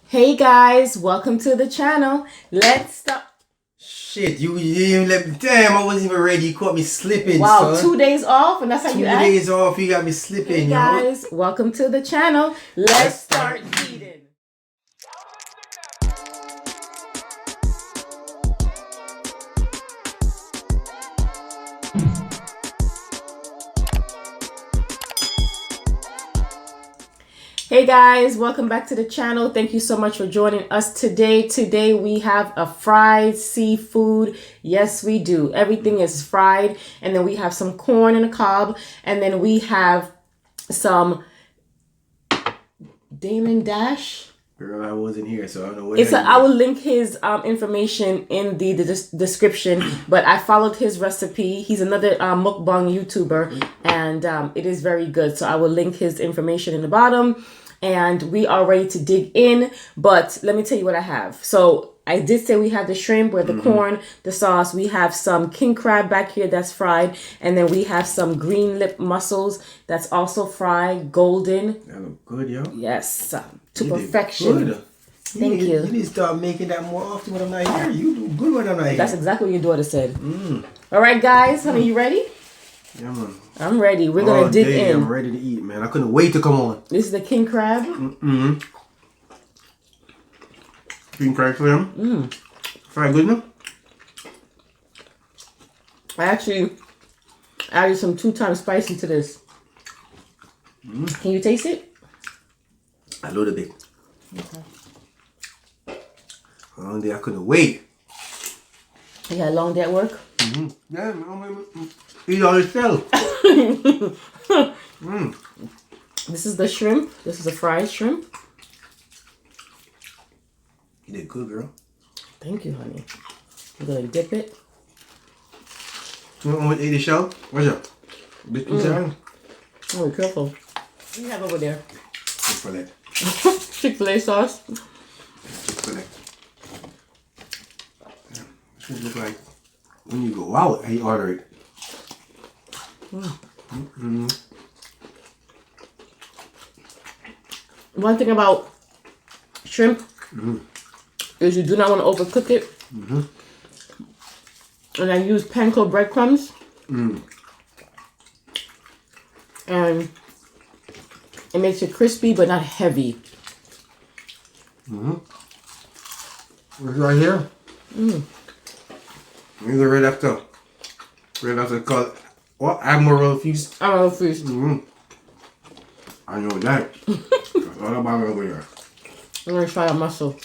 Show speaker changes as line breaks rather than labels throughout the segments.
Hey guys, welcome to the channel. Let's start.
Shit, you didn't let me. Damn, I wasn't even ready. You caught me slipping.
Wow,
son.
2 days off, and that's how you act?
2 days off, you got me slipping.
Hey guys, welcome to the channel. Let's start eating. Hey guys, welcome back to the channel. Thank you so much for joining us today. Today we have a fried seafood. Yes, we do. Everything is fried. And then we have some corn in a cob. And then we have some Damon Dash.
Girl, I wasn't here, so I don't know what
I will link his information in the description, but I followed his recipe. He's another mukbang YouTuber, and it is very good. So I will link his information in the bottom, and we are ready to dig in. But let me tell you what I have. So I did say we have the shrimp, we have the corn, the sauce. We have some king crab back here that's fried, and then we have some green lip mussels that's also fried, golden.
That look good, yo.
Yes. To perfection. Thank you.
You need to start making that more often when I'm not here. You do good when I'm not here.
That's exactly what your daughter said. All right, guys. Honey, you ready?
Yeah, man.
I'm ready. We're going to dig in.
I'm ready to eat, man. I couldn't wait to come on.
This is the king crab.
King crab for them. Fried good enough?
I actually added some 2 times spicy to this. Can you taste it?
A little bit. Okay. Long day, I couldn't wait.
You had a long day at work?
Yeah, eat all yourself.
This is the shrimp. This is a fried shrimp.
You did good, girl.
Thank you, honey. I'm going to dip it.
You want to eat the shell? What's up? Bit inside?
Oh, be careful. What do you have over there?
Chick-fil-A.
Chick-fil-A sauce.
Chick-fil-A. Yeah, it should look like when you go out and you order it.
One thing about shrimp is you do not want to overcook it. And I use panko breadcrumbs. And it makes it crispy but not heavy.
It's right here. These are right after called what? Admiral Feast.
Admiral Feast.
I know that. That's all about over here.
I'm gonna try a mussel.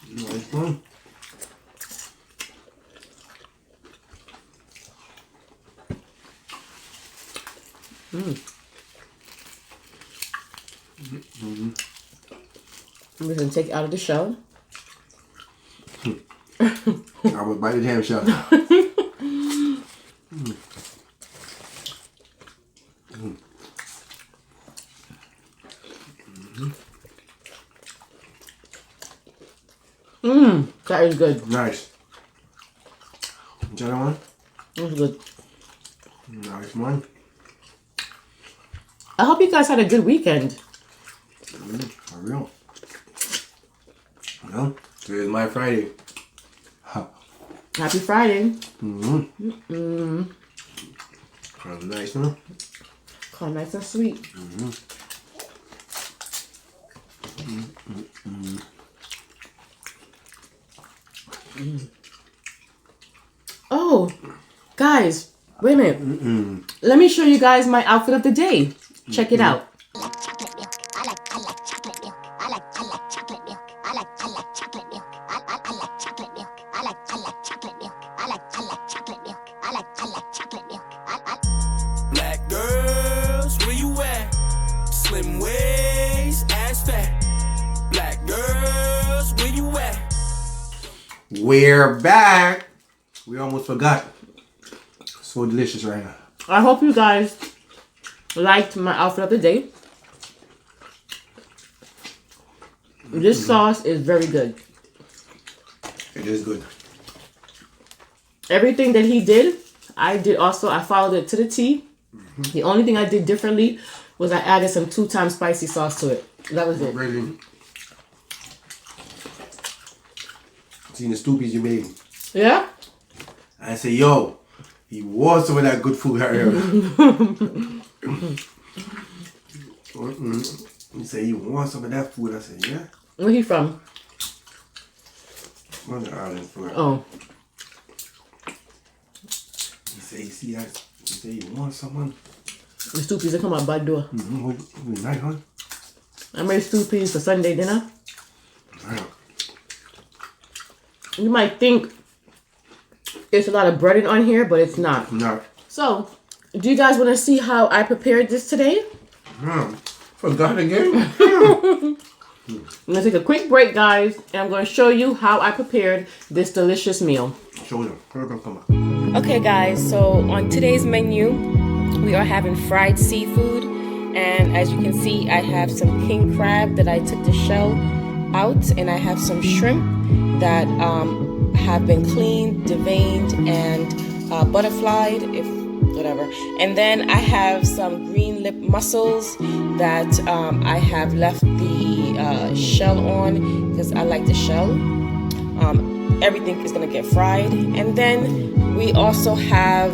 Nice one.
I'm just gonna take it out of the shell.
I would bite the damn shell.
That is good.
Nice. That one?
That's good.
Nice one.
I hope you guys had a good weekend.
For real. Well, today is my Friday.
Happy Friday.
Kind of nice, huh?
Kind of nice and sweet. Oh, guys, wait a minute. Let me show you guys my outfit of the day. Check it out.
Black girls, where you at? Slim waist, ass fat. Black girls, where you at?
We're back. We almost forgot. So delicious right now.
I hope you guys liked my outfit of the day. This sauce is very good.
It is good.
Everything that he did, I did also. I followed it to the T. The only thing I did differently was I added some 2 times spicy sauce to it. That was it.
Really. Seen the stoopies you made.
Yeah?
I say, yo, he wants some of that good food out here. He say, you want some of that food? I said, yeah.
Where he from?
Where's the Ireland food?
Oh.
He say, you see that? He say, you want someone?
The stoopies that come out back door.
Nice, huh?
I made stoopies for Sunday dinner.
Yeah.
You might think it's a lot of breading on here, but it's not.
No.
So, do you guys want to see how I prepared this today?
Forgot again?
I'm going to take a quick break, guys, and I'm going to show you how I prepared this delicious meal.
Show them. Come on.
Okay, guys, so on today's menu, we are having fried seafood. And as you can see, I have some king crab that I took the shell out, and I have some shrimp that have been cleaned, deveined, and butterflied, if whatever. And then I have some green lip mussels that I have left the shell on because I like the shell. Everything is gonna get fried. And then we also have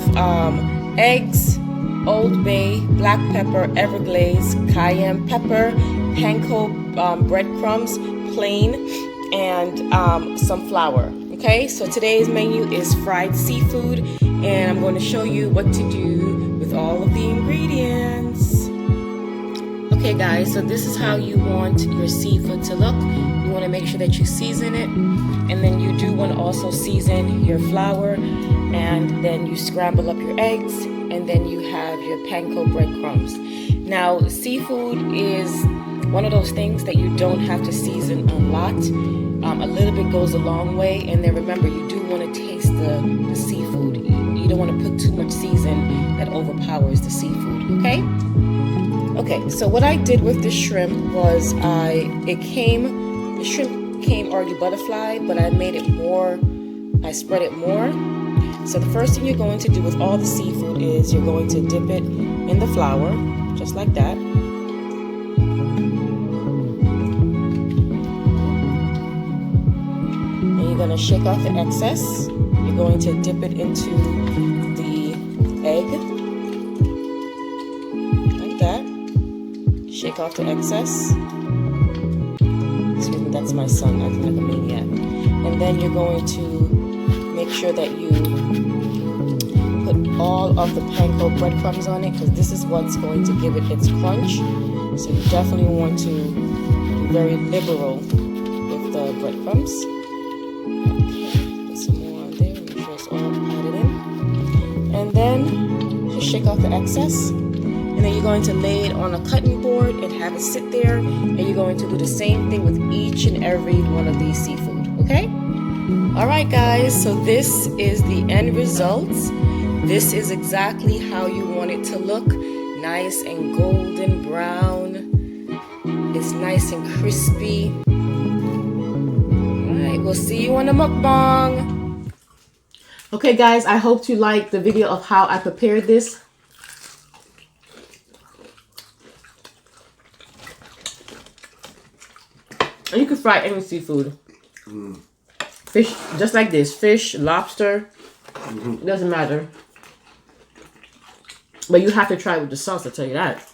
eggs, Old Bay, black pepper, Everglades, cayenne pepper, panko breadcrumbs, plain, and some flour. Okay, so today's menu is fried seafood, and I'm going to show you what to do with all of the ingredients. Okay guys, so this is how you want your seafood to look. You want to make sure that you season it, and then you do want to also season your flour, and then you scramble up your eggs, and then you have your panko breadcrumbs. Now, seafood is one of those things that you don't have to season a lot. A little bit goes a long way, and then remember, you do want to taste the seafood. You don't want to put too much season that overpowers the seafood, okay? Okay, so what I did with the shrimp was the shrimp came already butterflied, but I made it more, I spread it more. So the first thing you're going to do with all the seafood is you're going to dip it in the flour, just like that. And you're going to shake off the excess. You're going to dip it into the egg, like that. Shake off the excess. Excuse me, that's my son acting like a maniac. And then you're going to make sure that you put all of the panko breadcrumbs on it, because this is what's going to give it its crunch. So you definitely want to be very liberal with the breadcrumbs. Okay, put some more on there, make sure it's all added in. And then just shake off the excess. And then you're going to lay it on a cutting board and have it sit there. And you're going to do the same thing with each and every one of these seafood, okay? Alright guys, so this is the end result. This is exactly how you want it to look. Nice and golden brown. It's nice and crispy. Alright, we'll see you on the mukbang. Okay guys, I hope you liked the video of how I prepared this. And you can fry any seafood. Fish, just like this. Fish, lobster, doesn't matter. But you have to try it with the sauce, I'll tell you that.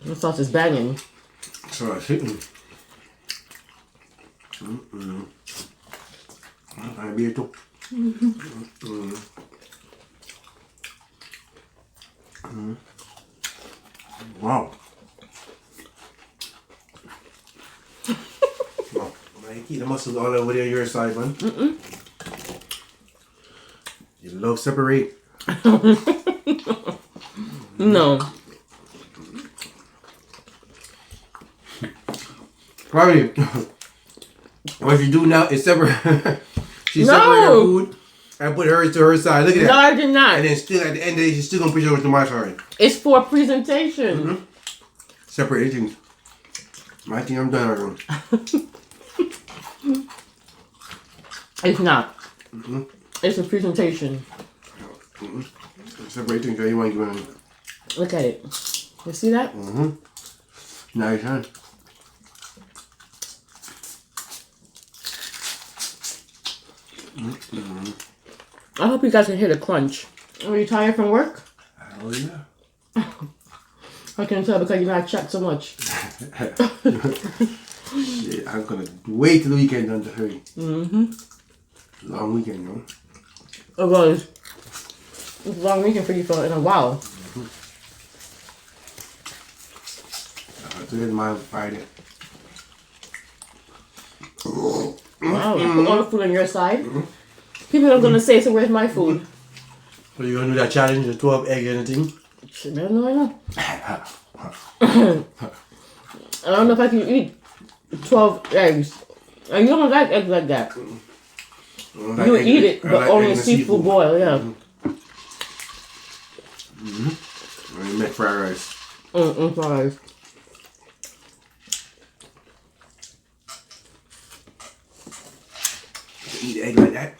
The sauce is banging.
So I think. I beer too. Wow. I keep the muscles all over there on your side, man. You love separate.
No.
Probably. What you do now is separate. She separated her food and put hers to her side. Look at that.
No, I did not.
And then still at the end of the day, she's still gonna push it over to my side.
It's for presentation.
Separate things. I think I'm done already.
It's not. It's a presentation.
Separate things. You want to
Look at it. You see that?
Nice, huh?
I hope you guys can hear the crunch. Are you tired from work?
Oh yeah.
I can tell because you're not chat so much.
Shit, I'm gonna wait till the weekend on to hurry. Long weekend, you know.
It was. It's a long weekend for you for in a while.
Today's my Friday.
Wow, you put all the food on your side. People are gonna say, so where's my food?
So you gonna do that challenge, the 12 egg anything?
No, I know. I don't know if I can eat 12 eggs. And you don't like eggs like that.
Like
You
egg,
eat it,
I
but
like
only
egg
a
and
seafood boil, yeah.
When you make fried rice.
Fries.
You eat egg like that?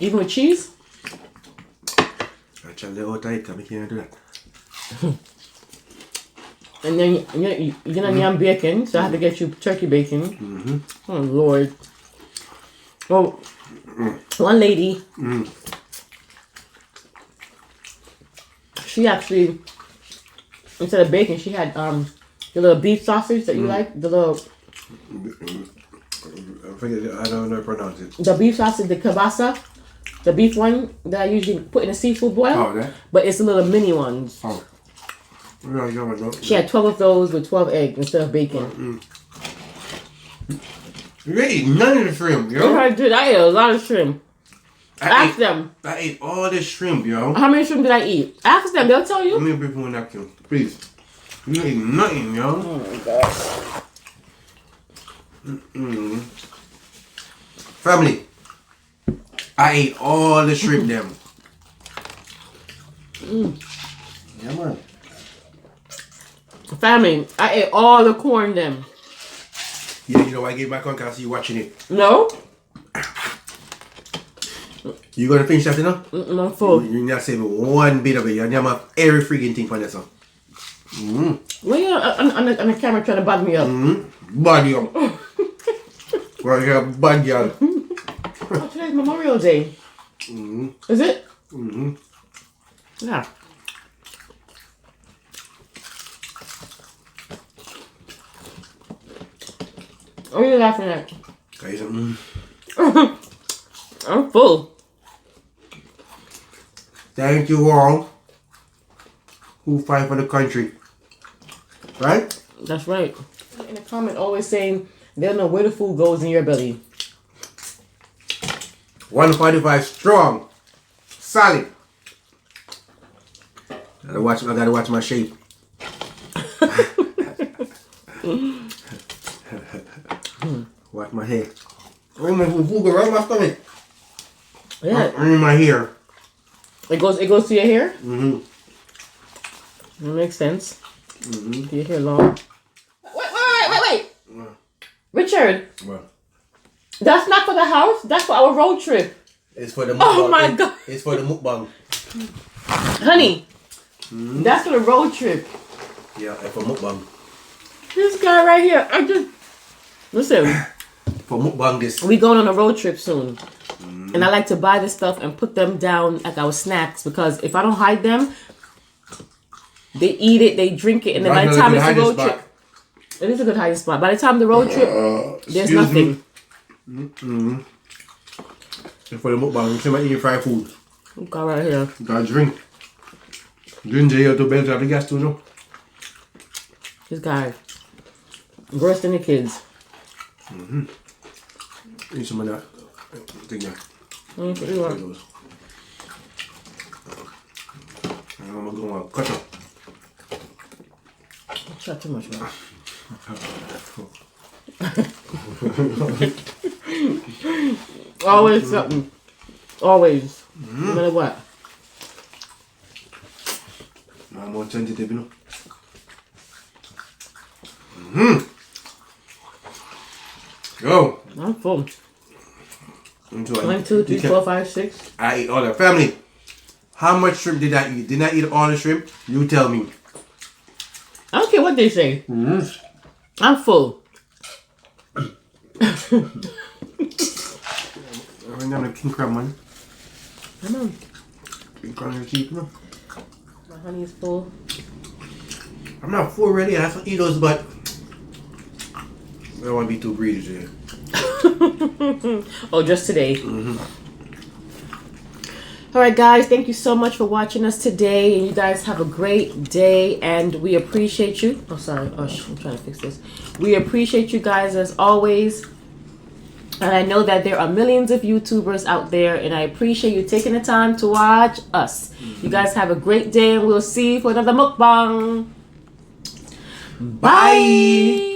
Even with cheese?
I try to all tight, I can't do that.
And then you're gonna yum bacon, so I have to get you turkey bacon. Oh Lord. Well, one lady, she actually, instead of bacon, she had the little beef sausage that you like, the little,
I forget, I don't know how to pronounce it.
the beef sausage, the kielbasa, the beef one that I usually put in a seafood boil.
Oh, that?
But it's the little mini ones.
Oh. Yeah.
She had 12 of those with 12 eggs instead of bacon.
You ain't eat none of the shrimp, yo.
I did. I ate a lot of shrimp. Ask them.
I ate all the shrimp, yo.
How many shrimp did I eat? Ask them. They'll tell you.
Let me bring one napkin, please. You ain't nothing, yo.
Oh my gosh.
Family, I ate all the shrimp, them. Yeah, man.
Family, I ate all the corn them.
Yeah, you know I gave my con because you watching it.
No?
You gonna finish that, you know?
I'm full.
You're not saving one bit of it. You're gonna have every freaking thing for that, son.
Well, you on the camera trying to bother me up.
Bad girl. Well, you're a bad girl.
Oh, today's Memorial Day. Is it? Yeah. What are you laughing at? I'm full.
Thank you all who fight for the country. Right?
That's right. In the comment, always saying they don't know where the food goes in your belly.
145 strong. Solid. I gotta watch my shape. Watch my hair. Food go right in my stomach.
Yeah.
In my hair.
It goes to your hair?
Mm-hmm.
That makes sense. Your hair long. Wait. Richard.
What?
That's not for the house. That's for our road trip.
It's for the mukbang.
Oh my God.
It's for the mukbang.
Honey. That's for the road trip.
Yeah, it's for mukbang.
This guy right here. Listen.
For mukbang this.
We going on a road trip soon. And I like to buy this stuff and put them down like our snacks because if I don't hide them, they eat it, they drink it, and then by the time it's a road trip, it is a good hiding spot. By the time the road trip, there's nothing.
For the mukbang, you can't eat fried food.
Go right here.
You gotta drink. Ginger here to bed, the gas too, no?
This guy, worse than the kids.
Eat some of that. Thing there.
What do you want?
I'm gonna go cut up.
Shut too much, man. Always something. Always. No matter what.
I'm more tentative, you know. Go.
I'm full.
1,
2, 3, 4, 5, 6.
I ate all that. Family, how much shrimp did I eat? Did I eat all the shrimp? You tell me.
I don't care what they say. I'm full.
I'm gonna king crab, man.
Come on.
King crab your teeth, no?
My honey is full.
I'm not full already. I have to eat those, but I don't want to be too greedy today.
Oh, just today.
Mm-hmm.
All right, guys. Thank you so much for watching us today. And you guys have a great day. And we appreciate you. Oh, sorry. Oh, I'm trying to fix this. We appreciate you guys as always. And I know that there are millions of YouTubers out there. And I appreciate you taking the time to watch us. You guys have a great day. And we'll see you for another mukbang. Bye.